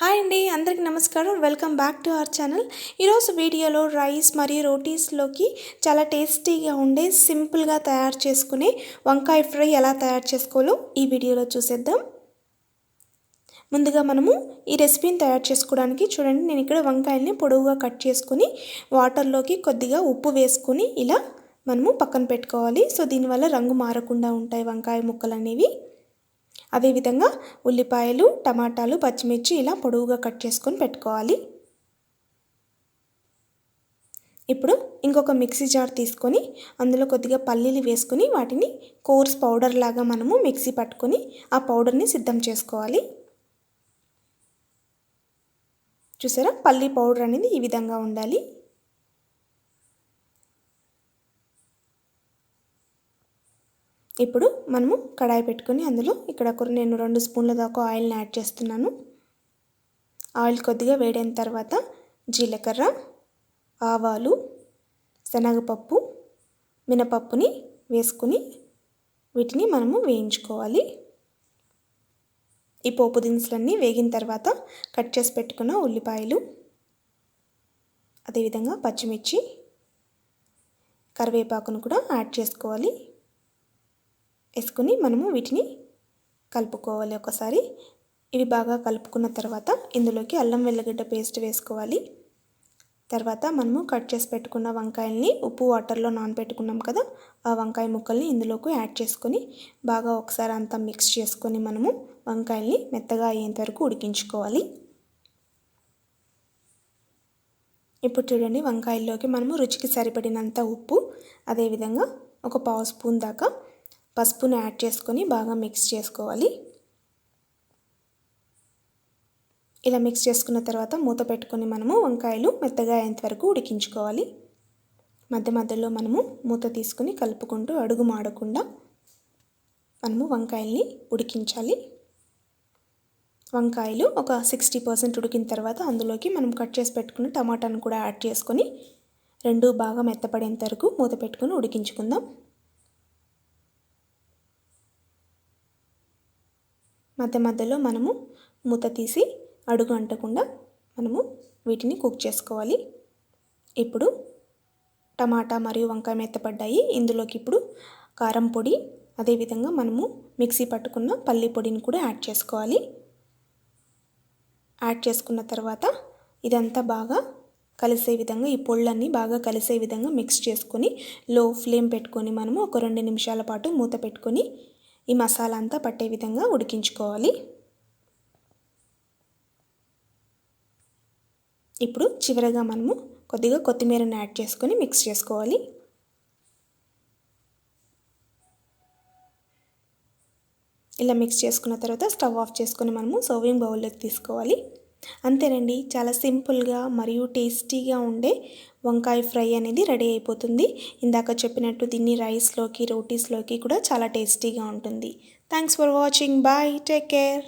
Hi అండి, అందరికీ నమస్కారం. Welcome back to our channel. ఈరోజు వీడియోలో రైస్ మరియు రోటీస్లోకి చాలా టేస్టీగా ఉండే సింపుల్గా తయారు చేసుకునే వంకాయ ఫ్రై ఎలా తయారు చేసుకోవాలో ఈ వీడియోలో చూసేద్దాం. ముందుగా మనము ఈ రెసిపీని తయారు చేసుకోవడానికి చూడండి, నేను ఇక్కడ వంకాయల్ని పొడవుగా కట్ చేసుకుని వాటర్లోకి కొద్దిగా ఉప్పు వేసుకుని ఇలా మనము పక్కన పెట్టుకోవాలి. సో దీనివల్ల రంగు మారకుండా ఉంటాయి వంకాయ ముక్కలు అనేవి. అదేవిధంగా ఉల్లిపాయలు, టమాటాలు, పచ్చిమిర్చి ఇలా పొడవుగా కట్ చేసుకొని పెట్టుకోవాలి. ఇప్పుడు ఇంకొక మిక్సీ జార్ తీసుకొని అందులో కొద్దిగా పల్లీలు వేసుకొని వాటిని కోర్స్ పౌడర్ లాగా మనము మిక్సీ పట్టుకొని ఆ పౌడర్ని సిద్ధం చేసుకోవాలి. చూసారా, పల్లీ పౌడర్ అనేది ఈ విధంగా ఉండాలి. ఇప్పుడు మనము కడాయి పెట్టుకొని అందులో ఇక్కడ నేను 2 స్పూన్ల దాకా ఆయిల్ని యాడ్ చేస్తున్నాను. ఆయిల్ కొద్దిగా వేడైన తర్వాత జీలకర్ర, ఆవాలు, శనగపప్పు, మినపప్పుని వేసుకుని వీటిని మనము వేయించుకోవాలి. ఈ పోపు దినుసులన్నీ వేగిన తర్వాత కట్ చేసి పెట్టుకున్న ఉల్లిపాయలు, అదేవిధంగా పచ్చిమిర్చి, కరివేపాకును కూడా యాడ్ చేసుకోవాలి. వేసుకుని మనము వీటిని కలుపుకోవాలి ఒకసారి. ఇవి బాగా కలుపుకున్న తర్వాత ఇందులోకి అల్లం వెల్లిగడ్డ పేస్ట్ వేసుకోవాలి. తర్వాత మనము కట్ చేసి పెట్టుకున్న వంకాయల్ని ఉప్పు వాటర్లో నానబెట్టుకున్నాం కదా, ఆ వంకాయ ముక్కల్ని ఇందులోకి యాడ్ చేసుకొని బాగా ఒకసారి అంతా మిక్స్ చేసుకొని మనము వంకాయల్ని మెత్తగా అయ్యేంత వరకు ఉడికించుకోవాలి. ఇప్పుడు చూడండి, వంకాయల్లోకి మనము రుచికి సరిపడినంత ఉప్పు, అదేవిధంగా ఒక 1/2 స్పూన్ దాకా పసుపుని యాడ్ చేసుకొని బాగా మిక్స్ చేసుకోవాలి. ఇలా మిక్స్ చేసుకున్న తర్వాత మూత పెట్టుకొని మనము వంకాయలు మెత్తగా అయ్యేంత వరకు ఉడికించుకోవాలి. మధ్య మధ్యలో మనము మూత తీసుకుని కలుపుకుంటూ అడుగు మాడకుండా మనము వంకాయల్ని ఉడికించాలి. వంకాయలు ఒక 60% ఉడికిన తర్వాత అందులోకి మనం కట్ చేసి పెట్టుకున్న టమాటాను కూడా యాడ్ చేసుకొని రెండు బాగా మెత్తపడేంత వరకు మూత పెట్టుకొని ఉడికించుకుందాం. మధ్య మధ్యలో మనము మూత తీసి అడుగు అంటకుండా మనము వీటిని కుక్ చేసుకోవాలి. ఇప్పుడు టమాటా మరియు వంకాయ మెత్తపడ్డాయి. ఇందులోకి ఇప్పుడు కారం పొడి, అదేవిధంగా మనము మిక్సీ పట్టుకున్న పల్లి పొడిని కూడా యాడ్ చేసుకోవాలి. యాడ్ చేసుకున్న తర్వాత ఇదంతా బాగా కలిసే విధంగా, ఈ పొళ్ళన్నీ బాగా కలిసే విధంగా మిక్స్ చేసుకొని లో ఫ్లేమ్ పెట్టుకొని మనము ఒక 2 నిమిషాల పాటు మూత పెట్టుకొని ఈ మసాలా అంతా పట్టే విధంగా ఉడికించుకోవాలి. ఇప్పుడు చివరగా మనము కొద్దిగా కొత్తిమీరని యాడ్ చేసుకొని మిక్స్ చేసుకోవాలి. ఇలా మిక్స్ చేసుకున్న తర్వాత స్టవ్ ఆఫ్ చేసుకొని మనము సర్వింగ్ బౌల్లోకి తీసుకోవాలి. అంతేనండి, చాలా సింపుల్గా మరియు టేస్టీగా ఉండే వంకాయ ఫ్రై అనేది రెడీ అయిపోతుంది. ఇందాక చెప్పినట్టు దీన్ని రైస్లోకి, రోటీస్లోకి కూడా చాలా టేస్టీగా ఉంటుంది. Thanks for watching. Bye, take care.